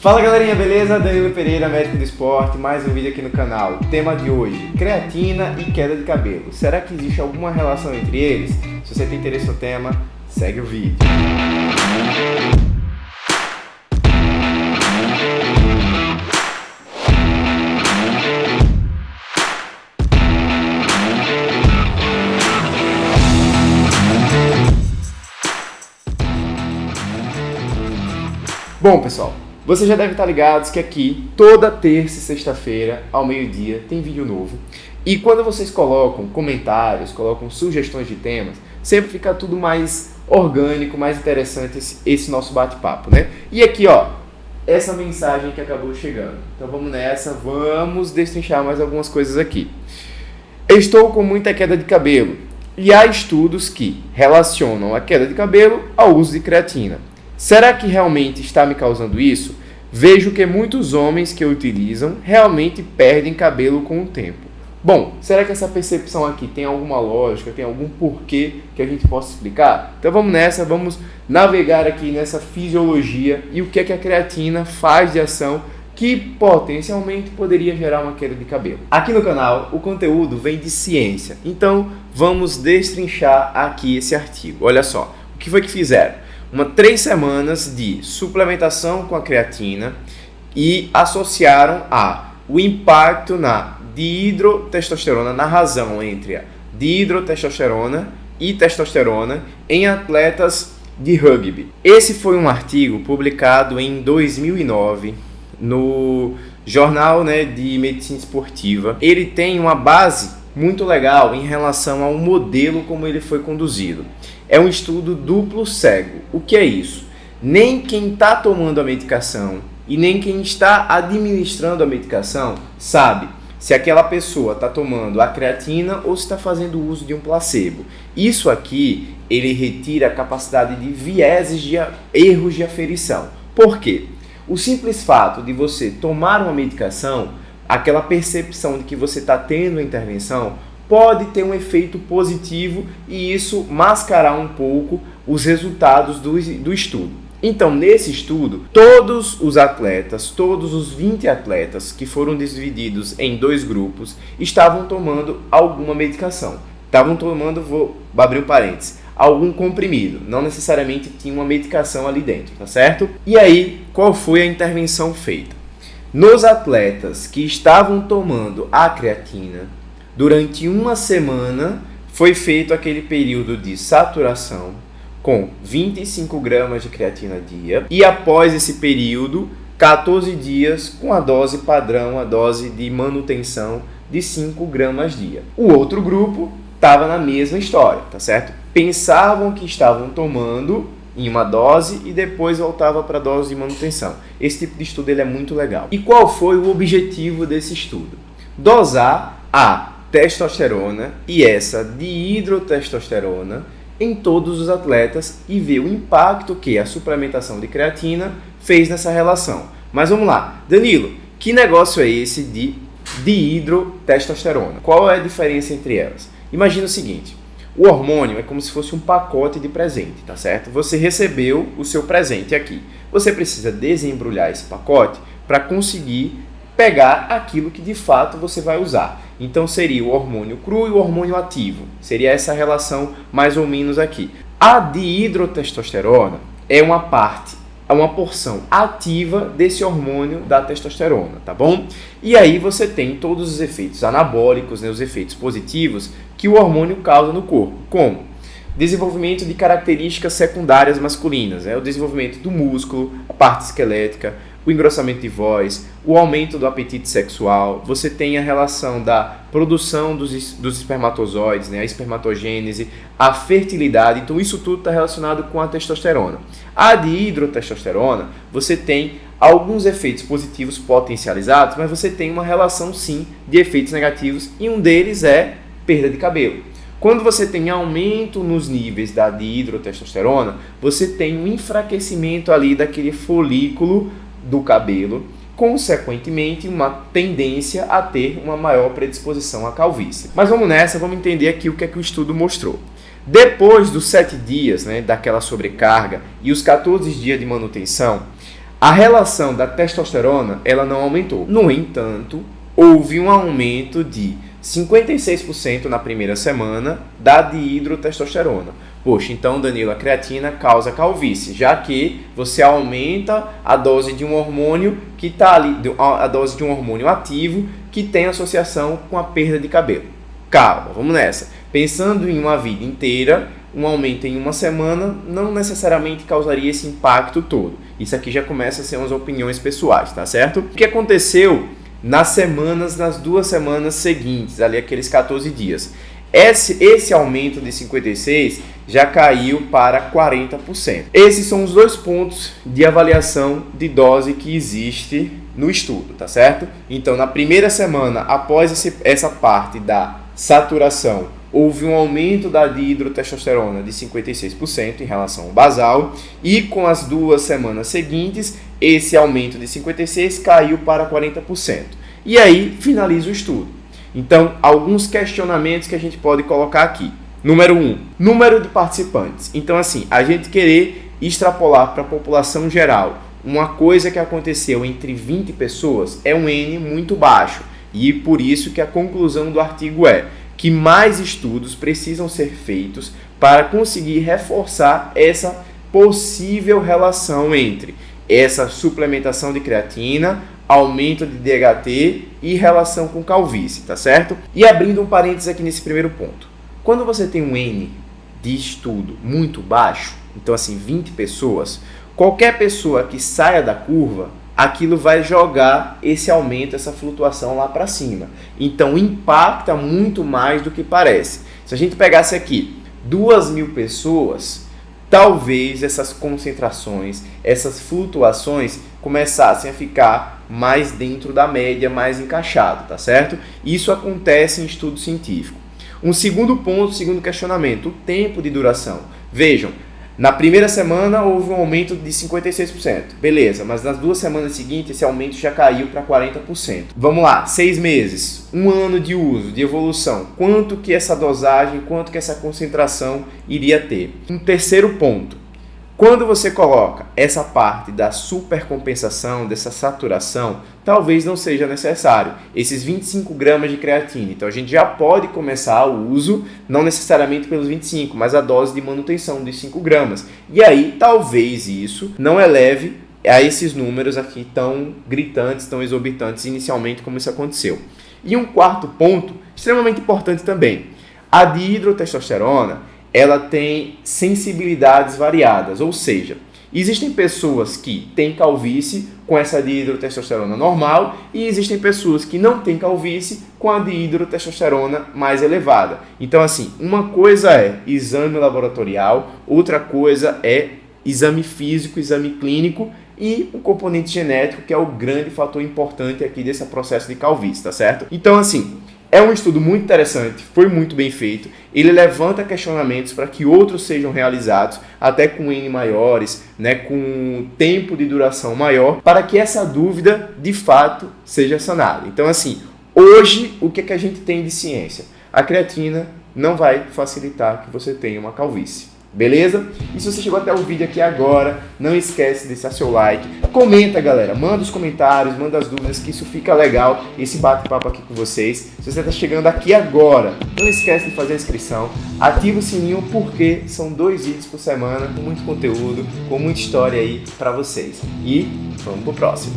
Fala galerinha, beleza? Danilo Pereira, médico do esporte, mais um vídeo aqui no canal. Tema de hoje, creatina e queda de cabelo. Será que existe alguma relação entre eles? Se você tem interesse no tema, segue o vídeo. Bom pessoal, você já deve estar ligados que aqui, toda terça e sexta-feira, ao meio-dia, tem vídeo novo. E quando vocês colocam comentários, colocam sugestões de temas, sempre fica tudo mais orgânico, mais interessante esse nosso bate-papo, né? E aqui, ó, essa mensagem que acabou chegando. Então vamos nessa, vamos destrinchar mais algumas coisas aqui. Estou com muita queda de cabelo e há estudos que relacionam a queda de cabelo ao uso de creatina. Será que realmente está me causando isso? Vejo que muitos homens que utilizam realmente perdem cabelo com o tempo. Bom, será que essa percepção aqui tem alguma lógica, tem algum porquê que a gente possa explicar? Então vamos nessa, vamos navegar aqui nessa fisiologia e o que é que a creatina faz de ação que potencialmente poderia gerar uma queda de cabelo. Aqui no canal o conteúdo vem de ciência, então vamos destrinchar aqui esse artigo. Olha só, o que foi que fizeram? 3 semanas de suplementação com a creatina e associaram o impacto na dihidrotestosterona, na razão entre a dihidrotestosterona e testosterona em atletas de rugby. Esse foi um artigo publicado em 2009 no Jornal, de Medicina Esportiva. Ele tem uma base muito legal em relação ao modelo como ele foi conduzido. É um estudo duplo cego. O que é isso? Nem quem está tomando a medicação e nem quem está administrando a medicação sabe se aquela pessoa está tomando a creatina ou se está fazendo uso de um placebo. Isso aqui, ele retira a capacidade de vieses, de erros de aferição. Por quê? O simples fato de você tomar uma medicação, aquela percepção de que você está tendo a intervenção, pode ter um efeito positivo e isso mascarar um pouco os resultados do estudo. Então, nesse estudo, todos os atletas, todos os 20 atletas que foram divididos em 2 grupos, estavam tomando alguma medicação. Estavam tomando, vou abrir um parênteses, algum comprimido. Não necessariamente tinha uma medicação ali dentro, tá certo? E aí, qual foi a intervenção feita? Nos atletas que estavam tomando a creatina, durante uma semana foi feito aquele período de saturação com 25 gramas de creatina dia e após esse período, 14 dias com a dose padrão, a dose de manutenção de 5 gramas dia. O outro grupo estava na mesma história, tá certo? Pensavam que estavam tomando em uma dose e depois voltava para a dose de manutenção. Esse tipo de estudo ele é muito legal. E qual foi o objetivo desse estudo? Dosar a testosterona e essa dihidrotestosterona em todos os atletas e ver o impacto que a suplementação de creatina fez nessa relação. Mas vamos lá, Danilo, que negócio é esse de dihidrotestosterona? Qual é a diferença entre elas? Imagina o seguinte, o hormônio é como se fosse um pacote de presente, tá certo? Você recebeu o seu presente aqui. Você precisa desembrulhar esse pacote para conseguir pegar aquilo que de fato você vai usar. Então seria o hormônio cru e o hormônio ativo. Seria essa relação mais ou menos aqui. A dihidrotestosterona é uma porção ativa desse hormônio da testosterona, tá bom? E aí você tem todos os efeitos anabólicos, os efeitos positivos que o hormônio causa no corpo, como desenvolvimento de características secundárias masculinas, o desenvolvimento do músculo, a parte esquelética, o engrossamento de voz, o aumento do apetite sexual, você tem a relação da produção dos espermatozoides, a espermatogênese, a fertilidade, então isso tudo está relacionado com a testosterona. A dihidrotestosterona, você tem alguns efeitos positivos potencializados, mas você tem uma relação sim de efeitos negativos e um deles é perda de cabelo. Quando você tem aumento nos níveis da dihidrotestosterona, você tem um enfraquecimento ali daquele folículo do cabelo, consequentemente uma tendência a ter uma maior predisposição à calvície. Mas vamos nessa, vamos entender aqui o que é que o estudo mostrou. Depois dos 7 dias daquela sobrecarga e os 14 dias de manutenção, A relação da testosterona, ela não aumentou. No entanto, houve um aumento de 56% na primeira semana da dihidrotestosterona. Poxa, então, Danilo, a creatina causa calvície, já que você aumenta a dose de um hormônio que está ali, a dose de um hormônio ativo que tem associação com a perda de cabelo. Calma, vamos nessa. Pensando em uma vida inteira, um aumento em uma semana não necessariamente causaria esse impacto todo. Isso aqui já começa a ser umas opiniões pessoais, tá certo? O que aconteceu nas 2 semanas seguintes, ali aqueles 14 dias? Esse aumento de 56% já caiu para 40%. Esses são os 2 pontos de avaliação de dose que existe no estudo, tá certo? Então, na primeira semana, após essa parte da saturação, houve um aumento da dihidrotestosterona de 56% em relação ao basal, e com as 2 semanas seguintes, esse aumento de 56% caiu para 40%. E aí, finaliza o estudo. Então, alguns questionamentos que a gente pode colocar aqui. Número 1, número de participantes. Então, assim, a gente querer extrapolar para a população geral uma coisa que aconteceu entre 20 pessoas é um N muito baixo. E por isso que a conclusão do artigo é que mais estudos precisam ser feitos para conseguir reforçar essa possível relação entre essa suplementação de creatina, aumento de DHT e relação com calvície, tá certo? E abrindo um parênteses aqui nesse primeiro ponto. Quando você tem um N de estudo muito baixo, então assim, 20 pessoas, qualquer pessoa que saia da curva, aquilo vai jogar esse aumento, essa flutuação lá para cima. Então impacta muito mais do que parece. Se a gente pegasse aqui 2.000 pessoas, talvez essas concentrações, essas flutuações começassem a ficar mais dentro da média, mais encaixado, tá certo? Isso acontece em estudo científico. Um segundo ponto, segundo questionamento, o tempo de duração. Vejam, na primeira semana houve um aumento de 56%, beleza, mas nas 2 semanas seguintes esse aumento já caiu para 40%. Vamos lá, 6 meses, 1 ano de uso, de evolução, quanto que essa dosagem, quanto que essa concentração iria ter? Um terceiro ponto, quando você coloca essa parte da supercompensação, dessa saturação, talvez não seja necessário esses 25 gramas de creatina. Então a gente já pode começar o uso, não necessariamente pelos 25, mas a dose de manutenção de 5 gramas. E aí talvez isso não eleve a esses números aqui tão gritantes, tão exorbitantes inicialmente como isso aconteceu. E um quarto ponto, extremamente importante também, a dihidrotestosterona, ela tem sensibilidades variadas, ou seja, existem pessoas que têm calvície com essa dihidrotestosterona normal e existem pessoas que não têm calvície com a dihidrotestosterona mais elevada. Então, assim, uma coisa é exame laboratorial, outra coisa é exame físico, exame clínico e o componente genético, que é o grande fator importante aqui desse processo de calvície, tá certo? Então, assim, é um estudo muito interessante, foi muito bem feito, ele levanta questionamentos para que outros sejam realizados, até com N maiores, né, com tempo de duração maior, para que essa dúvida, de fato, seja sanada. Então, assim, hoje, o que a gente tem de ciência? A creatina não vai facilitar que você tenha uma calvície. Beleza? E se você chegou até o vídeo aqui agora, não esquece de deixar seu like. Comenta, galera. Manda os comentários, manda as dúvidas, que isso fica legal, esse bate-papo aqui com vocês. Se você está chegando aqui agora, não esquece de fazer a inscrição. Ativa o sininho, porque são 2 vídeos por semana, com muito conteúdo, com muita história aí para vocês. E vamos pro próximo.